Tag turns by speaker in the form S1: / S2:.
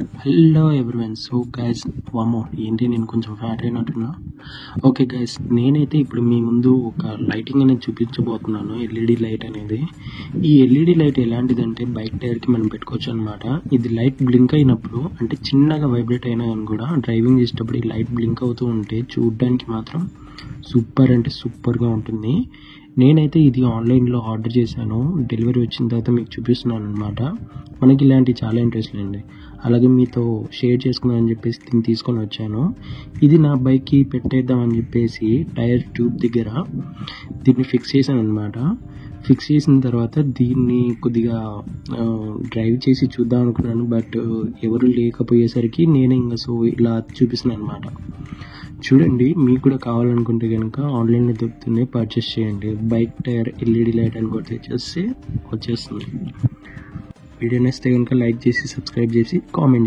S1: Hello everyone. So guys, వామో ఏంటి నేను కొంచెం ఫ్యాట్ అయినట్టున్నా. ఓకే గైస్, నేనైతే ఇప్పుడు మీ ముందు ఒక లైటింగ్ అనేది చూపించబోతున్నాను. ఎల్ఈడి లైట్ అనేది. ఈ ఎల్ఈడి లైట్ ఎలాంటిదంటే బైక్ టైర్కి మనం పెట్టుకోవచ్చు అనమాట. ఇది లైట్ బ్లింక్ అయినప్పుడు, అంటే చిన్నగా వైబ్రేట్ అయినా కానీ కూడా డ్రైవింగ్ చేసేటప్పుడు ఈ లైట్ బ్లింక్ అవుతూ ఉంటే చూడడానికి మాత్రం సూపర్ అంటే సూపర్గా ఉంటుంది. నేనైతే ఇది ఆన్లైన్లో ఆర్డర్ చేశాను. డెలివరీ వచ్చిన తర్వాత మీకు చూపిస్తున్నాను అనమాట. మనకి ఇలాంటివి చాలా ఇంట్రెస్ట్ అండి. అలాగే మీతో షేర్ చేసుకుందామని చెప్పేసి దీన్ని తీసుకొని వచ్చాను. ఇది నా బైక్కి పెట్టేద్దామని చెప్పేసి టైర్ ట్యూబ్ దగ్గర దీన్ని ఫిక్స్ చేశాను అనమాట. ఫిక్స్ చేసిన తర్వాత దీన్ని కొద్దిగా డ్రైవ్ చేసి చూద్దాం అనుకున్నాను. బట్ ఎవరు లేకపోయేసరికి నేనే సో ఇలా చూపిస్తున్నాను అనమాట. చూడండి, మీకు కూడా కావాలనుకుంటే కనుక ఆన్లైన్లో దొరుకుతుంది, పర్చేస్ చేయండి. బైక్ టైర్ ఎల్ఈడి లైట్ అని కొడితే వచ్చేస్తుంది. వీడియో నచ్చితే కనుక లైక్ చేసి సబ్స్క్రైబ్ చేసి కామెంట్